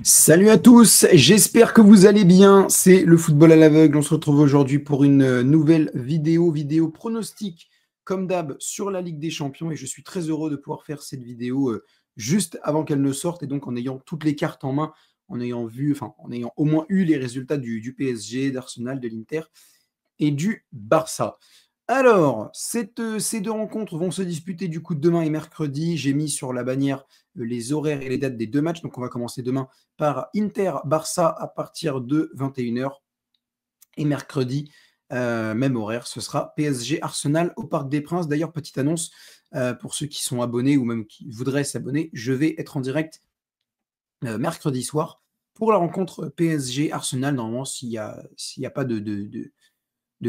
Salut à tous, j'espère que vous allez bien. C'est le football à l'aveugle. On se retrouve aujourd'hui pour une nouvelle vidéo pronostic, comme d'hab, sur la Ligue des Champions. Et je suis très heureux de pouvoir faire cette vidéo juste avant qu'elle ne sorte et donc en ayant toutes les cartes en main, en ayant vu, enfin, en ayant au moins eu les résultats du PSG, d'Arsenal, de l'Inter et du Barça. Alors, ces deux rencontres vont se disputer du coup demain et mercredi. J'ai mis sur la bannière les horaires et les dates des deux matchs. Donc, on va commencer demain par Inter-Barça à partir de 21h. Et mercredi, même horaire, ce sera PSG-Arsenal au Parc des Princes. D'ailleurs, petite annonce pour ceux qui sont abonnés ou même qui voudraient s'abonner, je vais être en direct mercredi soir pour la rencontre PSG-Arsenal. Normalement, s'il n'y a pas de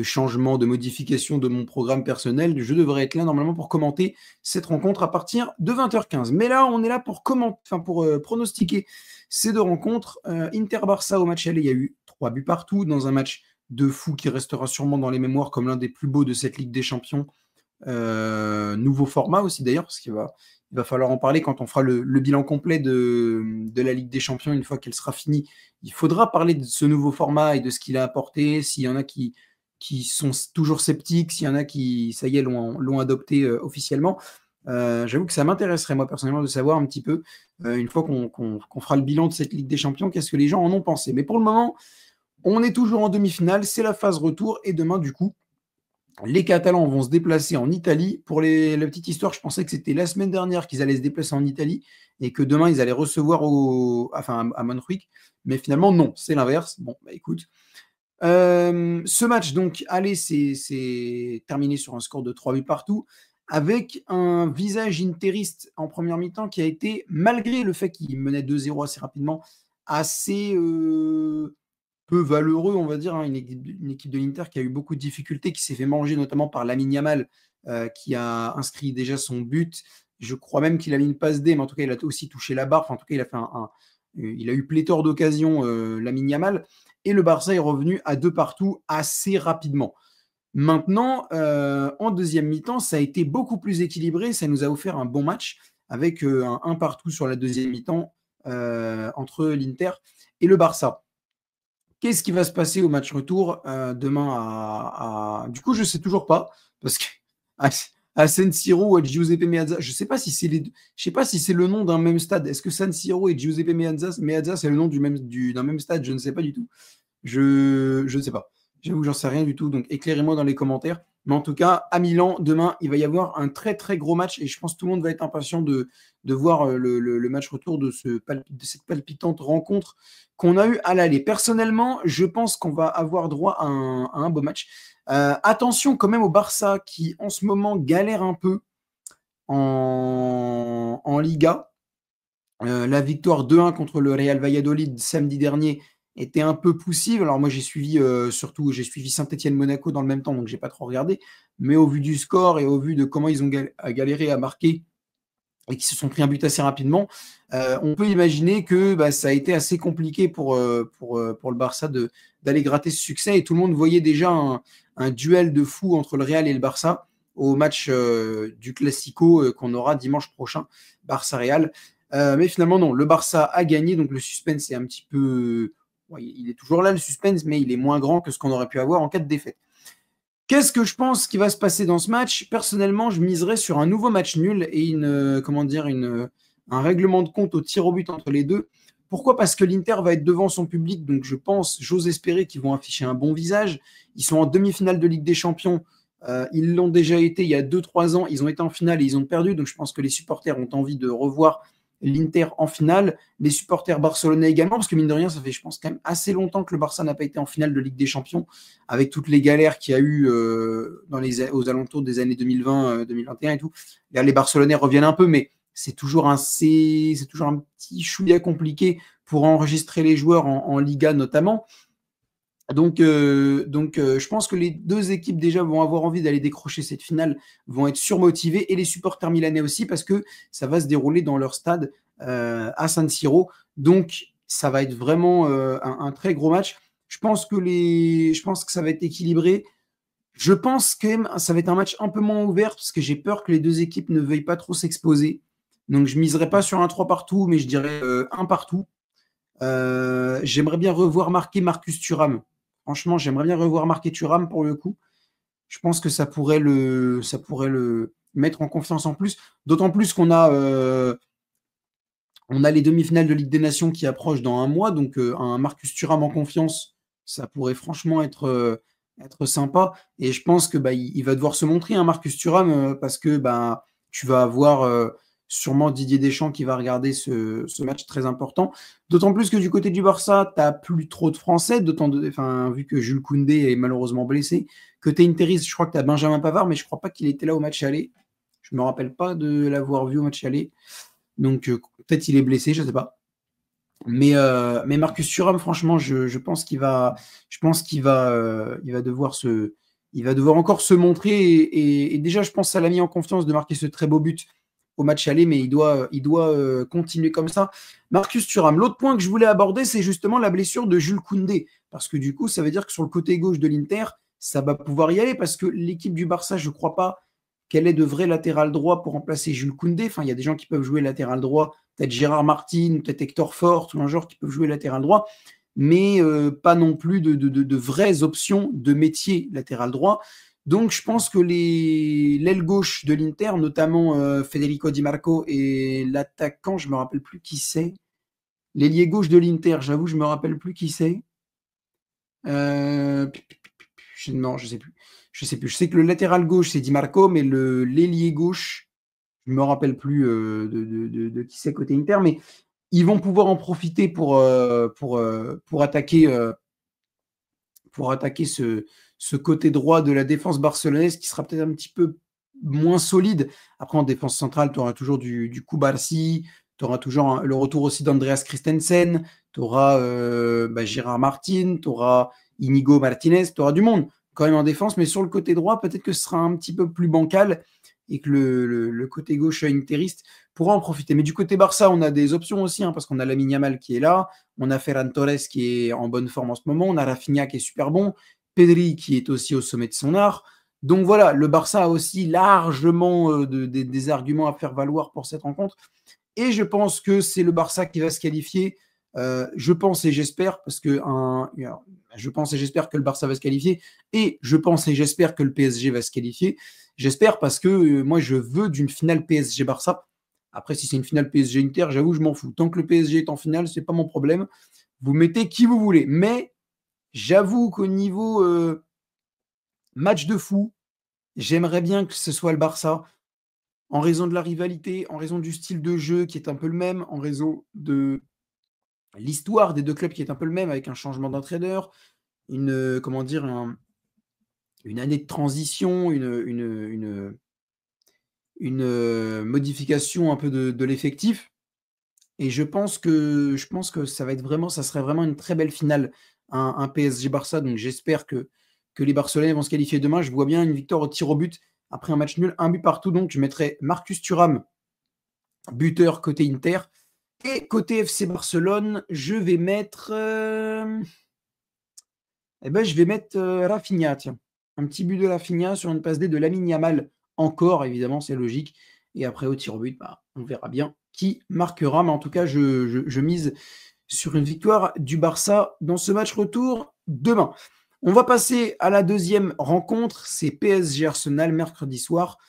changement, de modification de mon programme personnel, je devrais être là normalement pour commenter cette rencontre à partir de 20h15. Mais là, on est là pour pronostiquer ces deux rencontres. Inter-Barça au match aller, il y a eu 3 buts partout dans un match de fou qui restera sûrement dans les mémoires comme l'un des plus beaux de cette Ligue des Champions. Nouveau format aussi d'ailleurs, parce il va falloir en parler quand on fera le bilan complet de la Ligue des Champions une fois qu'elle sera finie. Il faudra parler de ce nouveau format et de ce qu'il a apporté, s'il y en a qui sont toujours sceptiques, s'il y en a qui, ça y est, l'ont adopté officiellement. J'avoue que ça m'intéresserait, moi, personnellement, de savoir un petit peu, une fois qu'on fera le bilan de cette Ligue des Champions, qu'est-ce que les gens en ont pensé. Mais pour le moment, on est toujours en demi-finale, c'est la phase retour, et demain, du coup, les Catalans vont se déplacer en Italie. Pour la petite histoire, je pensais que c'était la semaine dernière qu'ils allaient se déplacer en Italie et que demain, ils allaient recevoir à Montjuic. Mais finalement, non, c'est l'inverse. Bon, bah écoute, ce match, donc, allez, c'est terminé sur un score de 3 buts partout, avec un visage interiste en première mi-temps qui a été, malgré le fait qu'il menait 2-0 assez rapidement, assez peu valeureux, on va dire. Hein, une équipe de l'Inter qui a eu beaucoup de difficultés, qui s'est fait manger notamment par Lamine Yamal, qui a inscrit déjà son but. Je crois même qu'il a mis une passe D, mais en tout cas, il a aussi touché la barre. Enfin, en tout cas, il a eu pléthore d'occasions, Lamine Yamal. Et le Barça est revenu à 2 partout assez rapidement. Maintenant, en deuxième mi-temps, ça a été beaucoup plus équilibré. Ça nous a offert un bon match avec un partout sur la deuxième mi-temps entre l'Inter et le Barça. Qu'est-ce qui va se passer au match retour demain Du coup, je ne sais toujours pas, parce que à San Siro ou à Giuseppe Meazza, je ne sais pas si c'est je sais pas si c'est le nom d'un même stade. Est-ce que San Siro et Giuseppe Meazza c'est le nom d'un même stade? Je ne sais pas du tout. Je ne sais pas. J'avoue que j'en sais rien du tout. Donc éclairez-moi dans les commentaires. Mais en tout cas, à Milan, demain, il va y avoir un très très gros match et je pense que tout le monde va être impatient de voir le match retour de cette palpitante rencontre qu'on a eu à l'aller. Personnellement, je pense qu'on va avoir droit à un beau match. Attention quand même au Barça qui en ce moment galère un peu en Liga. La victoire 2-1 contre le Real Valladolid samedi dernier était un peu poussive. Alors moi j'ai suivi surtout j'ai suivi Saint-Étienne-Monaco dans le même temps, donc j'ai pas trop regardé. Mais au vu du score et au vu de comment ils ont galéré à marquer et qui se sont pris un but assez rapidement, on peut imaginer que ça a été assez compliqué pour le Barça d'aller gratter ce succès. Et tout le monde voyait déjà un duel de fou entre le Real et le Barça au match du Classico qu'on aura dimanche prochain, Barça-Real. Mais finalement, non, le Barça a gagné, donc le suspense est un petit peu. Ouais, il est toujours là, le suspense, mais il est moins grand que ce qu'on aurait pu avoir en cas de défaite. Qu'est-ce que je pense qui va se passer dans ce match? Personnellement, je miserais sur un nouveau match nul et un règlement de compte au tir au but entre les deux. Pourquoi? Parce que l'Inter va être devant son public, donc j'ose espérer qu'ils vont afficher un bon visage. Ils sont en demi-finale de Ligue des Champions. Ils l'ont déjà été il y a 2-3 ans. Ils ont été en finale et ils ont perdu. Donc je pense que les supporters ont envie de revoir l'Inter en finale, les supporters barcelonais également, parce que mine de rien, ça fait, je pense, quand même assez longtemps que le Barça n'a pas été en finale de Ligue des Champions, avec toutes les galères qu'il y a eu aux alentours des années 2020, 2021 et tout. Là, les Barcelonais reviennent un peu, mais c'est toujours un petit chouïa compliqué pour enregistrer les joueurs en Liga notamment. Donc, je pense que les deux équipes déjà vont avoir envie d'aller décrocher cette finale, vont être surmotivés et les supporters milanais aussi parce que ça va se dérouler dans leur stade à San Siro. Donc, ça va être vraiment un très gros match. Je pense que ça va être équilibré. Je pense quand même que ça va être un match un peu moins ouvert parce que j'ai peur que les deux équipes ne veuillent pas trop s'exposer. Donc, je miserai pas sur un 3 partout, mais je dirais un partout. J'aimerais bien revoir marquer Marcus Thuram. Franchement, j'aimerais bien revoir marquer Thuram pour le coup. Je pense que ça pourrait le mettre en confiance en plus. D'autant plus on a les demi-finales de Ligue des Nations qui approchent dans un mois. Donc, un Marcus Thuram en confiance, ça pourrait franchement être sympa. Et je pense que il va devoir se montrer, hein, Marcus Thuram, parce que tu vas avoir sûrement Didier Deschamps qui va regarder ce match très important. D'autant plus que du côté du Barça, tu n'as plus trop de Français, vu que Jules Koundé est malheureusement blessé. Côté Interis, je crois que tu as Benjamin Pavard, mais je ne crois pas qu'il était là au match aller. Je ne me rappelle pas de l'avoir vu au match aller. Donc peut-être il est blessé, je ne sais pas. Mais Marcus Thuram, franchement, je pense il va devoir encore se montrer. Et déjà, je pense que ça l'a mis en confiance de marquer ce très beau but au match aller, mais il doit continuer comme ça. Marcus Thuram, l'autre point que je voulais aborder, c'est justement la blessure de Jules Koundé. Parce que du coup, ça veut dire que sur le côté gauche de l'Inter, ça va pouvoir y aller, parce que l'équipe du Barça, je ne crois pas qu'elle ait de vrai latéral droit pour remplacer Jules Koundé. Enfin, il y a des gens qui peuvent jouer latéral droit, peut-être Gérard Martin, peut-être Hector Fort, ou un genre qui peuvent jouer latéral droit, mais pas non plus de vraies options de métier latéral droit. Donc, je pense que l'aile gauche de l'Inter, notamment Federico Di Marco et l'attaquant, je ne me rappelle plus qui c'est. L'ailier gauche de l'Inter, j'avoue, je ne me rappelle plus qui c'est. Non, je ne sais plus. Je sais plus. Je sais que le latéral gauche, c'est Di Marco, mais l'ailier gauche, je ne me rappelle plus de qui c'est côté Inter, mais ils vont pouvoir en profiter pour attaquer ce côté droit de la défense barcelonaise qui sera peut-être un petit peu moins solide. Après, en défense centrale, tu auras toujours du Kubarsi, tu auras toujours le retour aussi d'Andreas Christensen, tu auras Gérard Martin, tu auras Inigo Martinez, tu auras du monde quand même en défense, mais sur le côté droit, peut-être que ce sera un petit peu plus bancal et que le côté gauche interiste pourra en profiter. Mais du côté Barça, on a des options aussi, hein, parce qu'on a Lamine Yamal qui est là, on a Ferran Torres qui est en bonne forme en ce moment, on a Rafinha qui est super bon, Pedri qui est aussi au sommet de son art. Donc voilà, le Barça a aussi largement des arguments à faire valoir pour cette rencontre. Et je pense que c'est le Barça qui va se qualifier. Je pense et j'espère, parce que je pense et j'espère que le Barça va se qualifier, et je pense et j'espère que le PSG va se qualifier. J'espère parce que moi, je veux d'une finale PSG-Barça. Après, si c'est une finale PSG-Inter, j'avoue, je m'en fous. Tant que le PSG est en finale, ce n'est pas mon problème. Vous mettez qui vous voulez. Mais j'avoue qu'au niveau match de fou, j'aimerais bien que ce soit le Barça, en raison de la rivalité, en raison du style de jeu qui est un peu le même, en raison de l'histoire des deux clubs qui est un peu le même, avec un changement d'entraîneur, comment dire, une année de transition, une modification un peu de l'effectif. Et je pense que ça serait vraiment une très belle finale, un PSG Barça. Donc j'espère que les Barcelonais vont se qualifier demain. Je vois bien une victoire au tir au but après un match nul, un but partout. Donc je mettrai Marcus Thuram, buteur côté Inter. Et côté FC Barcelone, je vais mettre Rafinha, tiens. Un petit but de Rafinha sur une passe D de Lamine Yamal. Encore, évidemment, c'est logique. Et après, au tir au but, on verra bien qui marquera. Mais en tout cas, je mise sur une victoire du Barça dans ce match retour demain. On va passer à la deuxième rencontre. C'est PSG Arsenal, mercredi soir,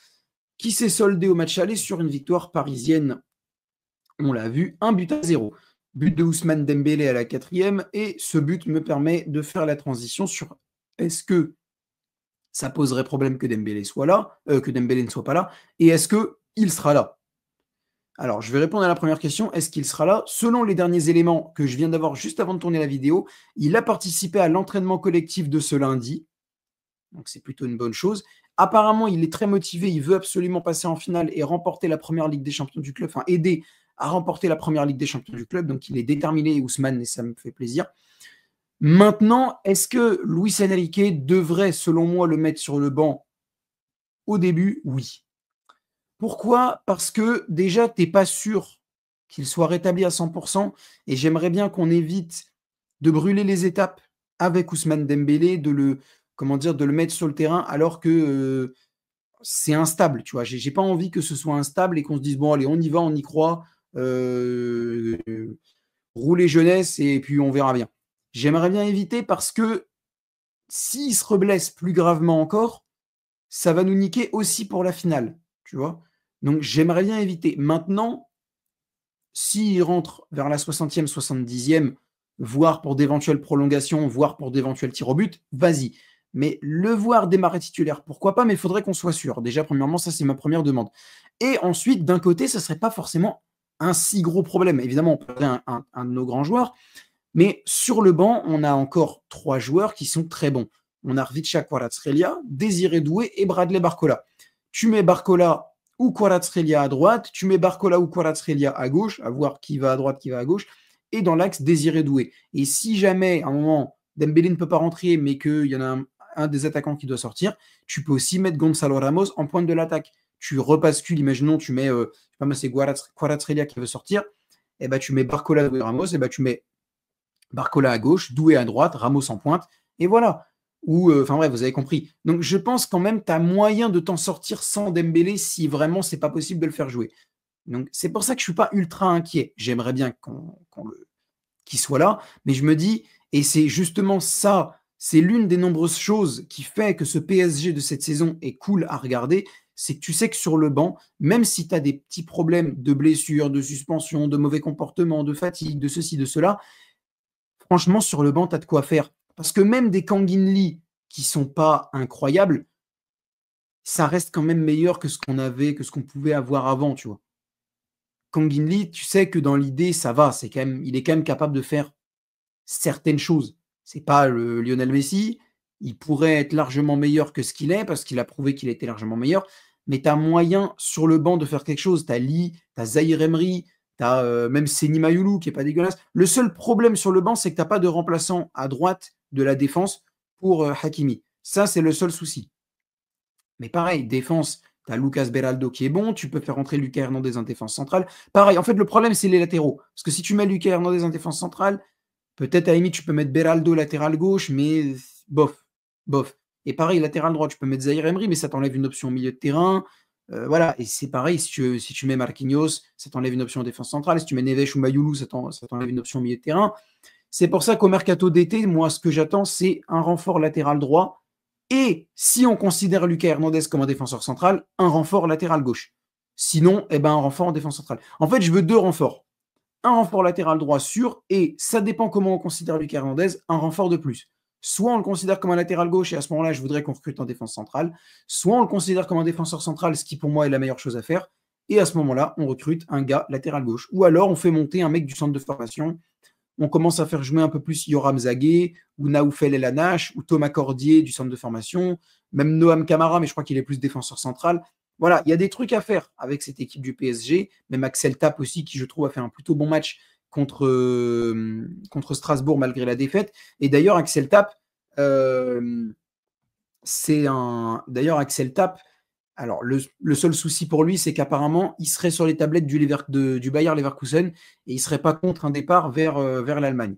qui s'est soldé au match aller sur une victoire parisienne. On l'a vu, 1-0. But de Ousmane Dembélé à la 4e. Et ce but me permet de faire la transition sur est-ce que ça poserait problème que Dembélé soit là, que Dembélé ne soit pas là, et est-ce qu'il sera là? Alors, je vais répondre à la première question. Est-ce qu'il sera là? Selon les derniers éléments que je viens d'avoir juste avant de tourner la vidéo, il a participé à l'entraînement collectif de ce lundi. Donc, c'est plutôt une bonne chose. Apparemment, il est très motivé. Il veut absolument passer en finale et remporter la première Ligue des Champions du club, enfin, aider à remporter la première Ligue des Champions du club. Donc, il est déterminé, Ousmane, et ça me fait plaisir. Maintenant, est-ce que Luis Enrique devrait, selon moi, le mettre sur le banc au début? Oui. Pourquoi? Parce que déjà, tu n'es pas sûr qu'il soit rétabli à 100% et j'aimerais bien qu'on évite de brûler les étapes avec Ousmane Dembélé, de le mettre sur le terrain alors que c'est instable. Tu vois, j'ai pas envie que ce soit instable et qu'on se dise bon allez, on y va, on y croit. rouler jeunesse et puis on verra bien. J'aimerais bien éviter parce que s'il se reblesse plus gravement encore, ça va nous niquer aussi pour la finale, tu vois? Donc j'aimerais bien éviter. Maintenant, s'il rentre vers la 60e, 70e, voire pour d'éventuelles prolongations, voire pour d'éventuels tirs au but, vas-y. Mais le voir démarrer titulaire, pourquoi pas, mais il faudrait qu'on soit sûr. Déjà, premièrement, ça, c'est ma première demande. Et ensuite, d'un côté, ça ne serait pas forcément un si gros problème. Évidemment, on perdrait un de nos grands joueurs, mais sur le banc, on a encore 3 joueurs qui sont très bons. On a Rvicha Kvaratskhelia, Désiré Doué et Bradley Barcola. Tu mets Barcola ou Kvaratskhelia à droite, tu mets Barcola ou Kvaratskhelia à gauche, à voir qui va à droite, qui va à gauche, et dans l'axe Désiré Doué. Et si jamais, à un moment, Dembélé ne peut pas rentrer, mais qu'il y en a un des attaquants qui doit sortir, tu peux aussi mettre Gonzalo Ramos en pointe de l'attaque. Tu rebascules, imaginons, tu mets, je sais pas, c'est Kvaratskhelia qui veut sortir, et ben tu mets Barcola, Doué, Ramos, et ben tu mets Barcola à gauche, Doué à droite, Ramos en pointe, et voilà. Ou, enfin bref, vous avez compris. Donc je pense quand même tu as moyen de t'en sortir sans Dembélé si vraiment c'est pas possible de le faire jouer. Donc c'est pour ça que je suis pas ultra inquiet. J'aimerais bien qu'il soit là, mais je me dis, et c'est justement ça, c'est l'une des nombreuses choses qui fait que ce PSG de cette saison est cool à regarder, c'est que tu sais que sur le banc, même si tu as des petits problèmes de blessures, de suspension, de mauvais comportement, de fatigue, de ceci, de cela, franchement, sur le banc, tu as de quoi faire. Parce que même des Kangin Lee qui sont pas incroyables, ça reste quand même meilleur que ce qu'on avait, que ce qu'on pouvait avoir avant, tu vois. Kangin Lee, tu sais que dans l'idée, ça va. Il est quand même capable de faire certaines choses. C'est pas le Lionel Messi. Il pourrait être largement meilleur que ce qu'il est, parce qu'il a prouvé qu'il était largement meilleur. Mais tu as moyen sur le banc de faire quelque chose. Tu as Lee, tu as Zahir Emery, tu as même Seny Mayulu qui n'est pas dégueulasse. Le seul problème sur le banc, c'est que tu n'as pas de remplaçant à droite de la défense pour Hakimi. Ça, c'est le seul souci. Mais pareil, défense, tu as Lucas Beraldo qui est bon, tu peux faire rentrer Lucas Hernandez en défense centrale. Pareil, en fait, le problème, c'est les latéraux. Parce que si tu mets Lucas Hernandez en défense centrale, peut-être à la limite, tu peux mettre Beraldo latéral gauche, mais bof, bof. Et pareil, latéral droit, tu peux mettre Zahir Emery, mais ça t'enlève une option au milieu de terrain. Voilà, et c'est pareil, si tu mets Marquinhos, ça t'enlève une option en défense centrale. Si tu mets Neves ou Mayulu, ça t'enlève une option au milieu de terrain. C'est pour ça qu'au mercato d'été, moi, ce que j'attends, c'est un renfort latéral droit. Et si on considère Lucas Hernandez comme un défenseur central, un renfort latéral gauche. Sinon, eh ben, un renfort en défense centrale. En fait, je veux 2 renforts. Un renfort latéral droit sûr, et ça dépend comment on considère Lucas Hernandez, un renfort de plus. Soit on le considère comme un latéral gauche, et à ce moment-là, je voudrais qu'on recrute en défense centrale, soit on le considère comme un défenseur central, ce qui pour moi est la meilleure chose à faire, et à ce moment-là, on recrute un gars latéral gauche. Ou alors, on fait monter un mec du centre de formation, on commence à faire jouer un peu plus Yoram Zagué, ou Naoufel El Anache, ou Thomas Cordier du centre de formation, même Noam Camara, mais je crois qu'il est plus défenseur central. Voilà, il y a des trucs à faire avec cette équipe du PSG, même Axel Tapp aussi, qui je trouve a fait un plutôt bon match contre Strasbourg malgré la défaite. Et d'ailleurs, Axel Tapp, D'ailleurs, Axel Tapp, alors le seul souci pour lui, c'est qu'apparemment, il serait sur les tablettes du Bayer Leverkusen et il ne serait pas contre un départ vers l'Allemagne.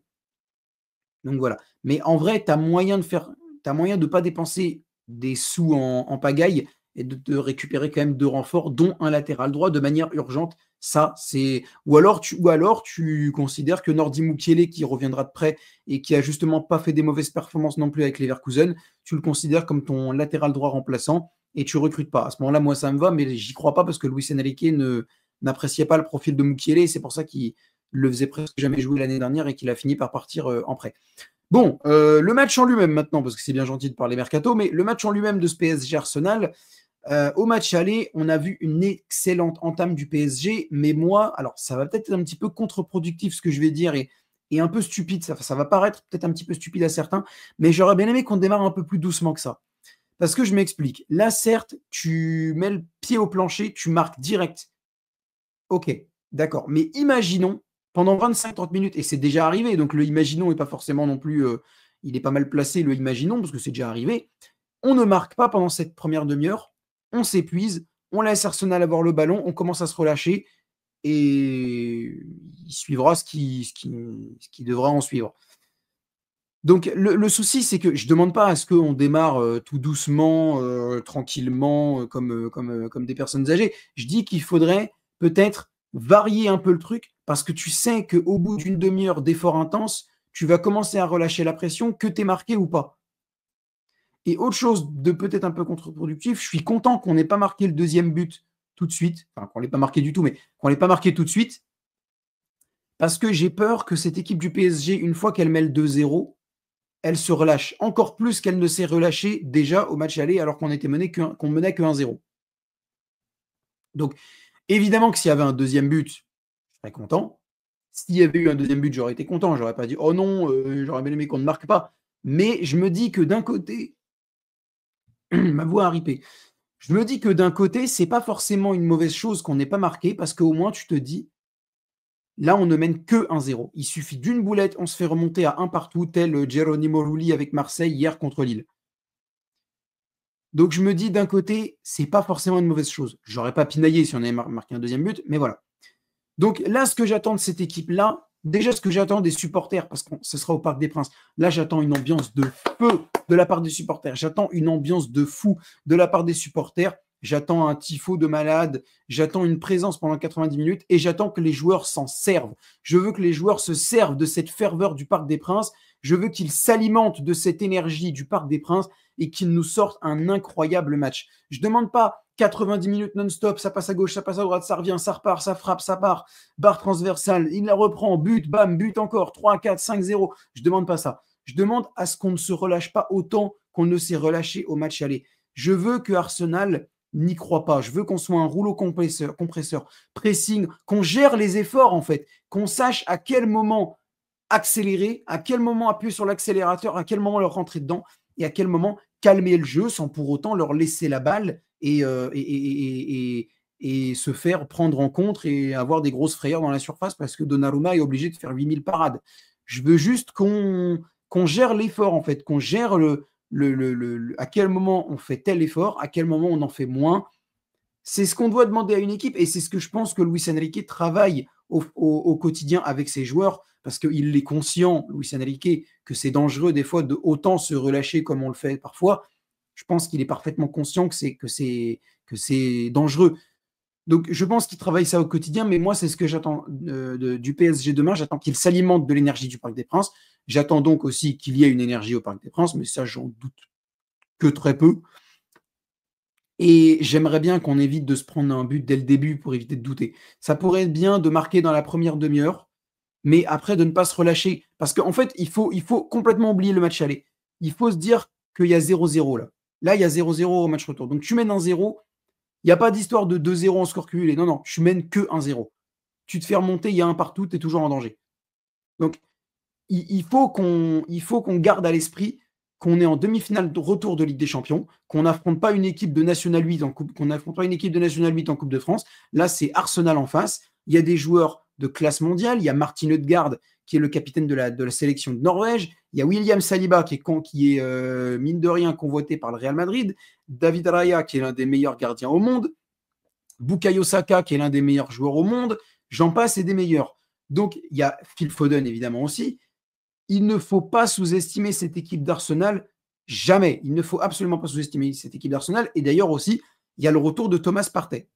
Donc voilà. Mais en vrai, tu as moyen de ne pas dépenser des sous en pagaille et de récupérer quand même 2 renforts, dont un latéral droit de manière urgente. Ça, c'est. Ou alors tu considères que Nordi Mukiele, qui reviendra de près et qui a justement pas fait des mauvaises performances non plus avec Leverkusen, tu le considères comme ton latéral droit remplaçant et tu recrutes pas. À ce moment-là, moi, ça me va, mais j'y crois pas parce que Luis Enrique n'appréciait pas le profil de Mukiele et c'est pour ça qu'il le faisait presque jamais jouer l'année dernière et qu'il a fini par partir en prêt. Bon, le match en lui-même maintenant, parce que c'est bien gentil de parler mercato, mais le match en lui-même de ce PSG Arsenal, au match aller, on a vu une excellente entame du PSG, mais moi, alors ça va peut-être être un petit peu contre-productif ce que je vais dire et un peu stupide, ça va paraître peut-être un petit peu stupide à certains, mais j'aurais bien aimé qu'on démarre un peu plus doucement que ça. Parce que je m'explique. Là, certes, tu mets le pied au plancher, tu marques direct. Ok, d'accord. Mais imaginons, pendant 25-30 minutes, et c'est déjà arrivé, donc le imaginons n'est pas forcément non plus, il est pas mal placé, le imaginons, parce que c'est déjà arrivé, on ne marque pas pendant cette première demi-heure, on s'épuise, on laisse Arsenal avoir le ballon, on commence à se relâcher, et il suivra ce qui devra en suivre. Donc le souci, c'est que je ne demande pas à ce qu'on démarre tout doucement, tranquillement, comme des personnes âgées. Je dis qu'il faudrait peut-être varier un peu le truc parce que tu sais qu'au bout d'une demi-heure d'effort intense, tu vas commencer à relâcher la pression, que tu es marqué ou pas. Et autre chose de peut-être un peu contre-productif, je suis content qu'on n'ait pas marqué le deuxième but tout de suite, enfin qu'on ne l'ait pas marqué du tout, mais qu'on ne l'ait pas marqué tout de suite, parce que j'ai peur que cette équipe du PSG, une fois qu'elle met le 2-0, elle se relâche encore plus qu'elle ne s'est relâchée déjà au match aller alors qu'on menait que 1-0. Donc, évidemment que s'il y avait un deuxième but, je serais content. S'il y avait eu un deuxième but, j'aurais été content. J'aurais pas dit oh non, j'aurais bien aimé qu'on ne marque pas. Mais je me dis que d'un côté, ma voix a ripé. Je me dis que d'un côté, c'est pas forcément une mauvaise chose qu'on n'ait pas marqué parce qu'au moins tu te dis là, on ne mène que 1-0. Il suffit d'une boulette, on se fait remonter à un partout, tel Geronimo Rulli avec Marseille hier contre Lille. Donc je me dis d'un côté, c'est pas forcément une mauvaise chose. J'aurais pas pinaillé si on avait marqué un deuxième but, mais voilà. Donc là, ce que j'attends de cette équipe-là, déjà ce que j'attends des supporters, parce que ce sera au Parc des Princes, là j'attends une ambiance de feu de la part des supporters. J'attends une ambiance de fou de la part des supporters. J'attends un tifo de malade, j'attends une présence pendant 90 minutes et j'attends que les joueurs s'en servent. Je veux que les joueurs se servent de cette ferveur du Parc des Princes. Je veux qu'ils s'alimentent de cette énergie du Parc des Princes et qu'ils nous sortent un incroyable match. Je ne demande pas 90 minutes non-stop, ça passe à gauche, ça passe à droite, ça revient, ça repart, ça frappe, ça part, barre transversale, il la reprend, but, bam, but encore, 3, 4, 5, 0. Je ne demande pas ça. Je demande à ce qu'on ne se relâche pas autant qu'on ne s'est relâché au match aller. Je veux que Arsenal n'y croit pas. Je veux qu'on soit un rouleau compresseur, pressing, qu'on gère les efforts en fait, qu'on sache à quel moment accélérer, à quel moment appuyer sur l'accélérateur, à quel moment leur rentrer dedans et à quel moment calmer le jeu sans pour autant leur laisser la balle et se faire prendre en compte et avoir des grosses frayeurs dans la surface parce que Donnarumma est obligé de faire 8000 parades. Je veux juste qu'on gère l'effort, en fait, qu'on gère à quel moment on fait tel effort, à quel moment on en fait moins. C'est ce qu'on doit demander à une équipe et c'est ce que je pense que Luis Enrique travaille au quotidien avec ses joueurs parce qu'il est conscient, Luis Enrique, que c'est dangereux des fois de autant se relâcher comme on le fait parfois. Je pense qu'il est parfaitement conscient que c'est dangereux. Donc, je pense qu'il travaille ça au quotidien, mais moi, c'est ce que j'attends du PSG demain. J'attends qu'il s'alimente de l'énergie du Parc des Princes. J'attends donc aussi qu'il y ait une énergie au Parc des Princes, mais ça, j'en doute que très peu. Et j'aimerais bien qu'on évite de se prendre un but dès le début pour éviter de douter. Ça pourrait être bien de marquer dans la première demi-heure, mais après de ne pas se relâcher. Parce qu'en fait, il faut complètement oublier le match aller. Il faut se dire qu'il y a 0-0 là. Là, il y a 0-0 au match retour. Donc, tu mènes 1-0. Il n'y a pas d'histoire de 2-0 en score cumulé. Non, non, tu mènes que 1-0. Tu te fais remonter, il y a un partout, tu es toujours en danger. Donc, il faut qu'on garde à l'esprit qu'on est en demi-finale de retour de Ligue des Champions, qu'on n'affronte pas une équipe de National 8 qu'on n'affronte pas une équipe de National 8 en Coupe de France. Là, c'est Arsenal en face. Il y a des joueurs de classe mondiale. Il y a Martin Ødegaard, qui est le capitaine de la sélection de Norvège. Il y a William Saliba, qui est mine de rien convoité par le Real Madrid. David Raya, qui est l'un des meilleurs gardiens au monde. Bukayo Saka, qui est l'un des meilleurs joueurs au monde. J'en passe et des meilleurs. Donc, il y a Phil Foden, évidemment, aussi. Il ne faut pas sous-estimer cette équipe d'Arsenal, jamais. Il ne faut absolument pas sous-estimer cette équipe d'Arsenal. Et d'ailleurs aussi, il y a le retour de Thomas Partey.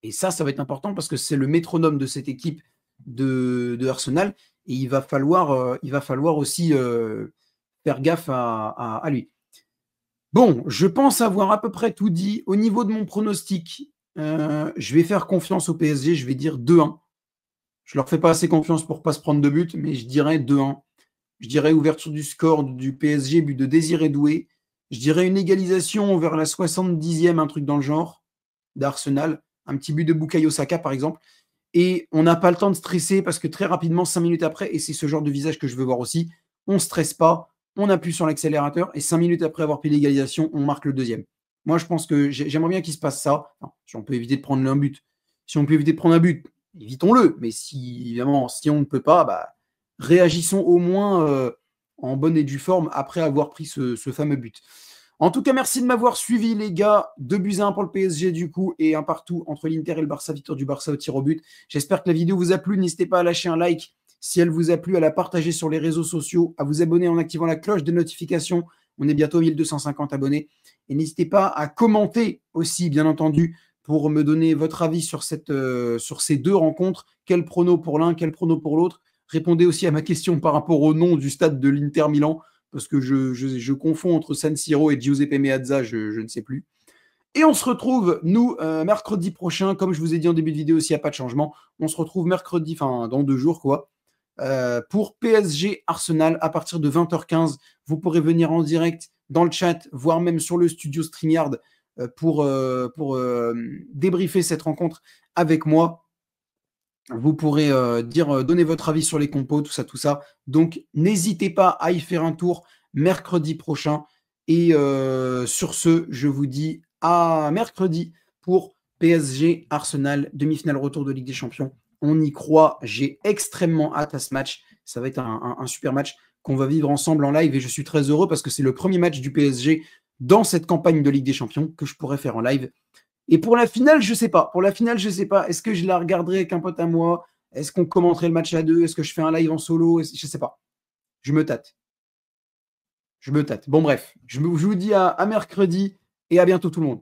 Et ça va être important parce que c'est le métronome de cette équipe de Arsenal. Et il va falloir aussi faire gaffe à lui. Bon, je pense avoir à peu près tout dit. Au niveau de mon pronostic, je vais faire confiance au PSG. Je vais dire 2-1. Je leur fais pas assez confiance pour pas se prendre de but, mais je dirais 2-1. Je dirais ouverture du score du PSG, but de Désiré Doué. Je dirais une égalisation vers la 70e, un truc dans le genre, d'Arsenal. Un petit but de Bukayo Saka, par exemple. Et on n'a pas le temps de stresser parce que très rapidement, 5 minutes après, et c'est ce genre de visage que je veux voir aussi, on ne stresse pas, on appuie sur l'accélérateur et 5 minutes après avoir pris l'égalisation, on marque le deuxième. Moi, je pense que j'aimerais bien qu'il se passe ça. Non, si on peut éviter de prendre un but. Si on peut éviter de prendre un but, évitons-le. Mais si, évidemment, si on ne peut pas, réagissons au moins en bonne et due forme après avoir pris ce fameux but. En tout cas, merci de m'avoir suivi, les gars. 2-1 pour le PSG, du coup, et un partout entre l'Inter et le Barça, victoire du Barça au tir au but. J'espère que la vidéo vous a plu. N'hésitez pas à lâcher un like si elle vous a plu, à la partager sur les réseaux sociaux, à vous abonner en activant la cloche de notification. On est bientôt 1250 abonnés. Et n'hésitez pas à commenter aussi, bien entendu, pour me donner votre avis sur ces deux rencontres. Quel prono pour l'un, quel prono pour l'autre? Répondez aussi à ma question par rapport au nom du stade de l'Inter Milan, parce que je confonds entre San Siro et Giuseppe Meazza, je ne sais plus. Et on se retrouve, nous, mercredi prochain, comme je vous ai dit en début de vidéo, s'il n'y a pas de changement, on se retrouve mercredi, enfin dans 2 jours, quoi, pour PSG Arsenal à partir de 20h15. Vous pourrez venir en direct dans le chat, voire même sur le studio StreamYard pour débriefer cette rencontre avec moi. Vous pourrez donner votre avis sur les compos, tout ça, tout ça. Donc, n'hésitez pas à y faire un tour mercredi prochain. Et sur ce, je vous dis à mercredi pour PSG Arsenal, demi-finale retour de Ligue des Champions. On y croit. J'ai extrêmement hâte à ce match. Ça va être un super match qu'on va vivre ensemble en live. Et je suis très heureux parce que c'est le premier match du PSG dans cette campagne de Ligue des Champions que je pourrais faire en live. Et pour la finale, je sais pas. Pour la finale, je sais pas. Est-ce que je la regarderai avec un pote à moi? Est-ce qu'on commenterait le match à 2? Est-ce que je fais un live en solo? Je sais pas. Je me tâte. Bon, bref. Je vous dis à mercredi et à bientôt tout le monde.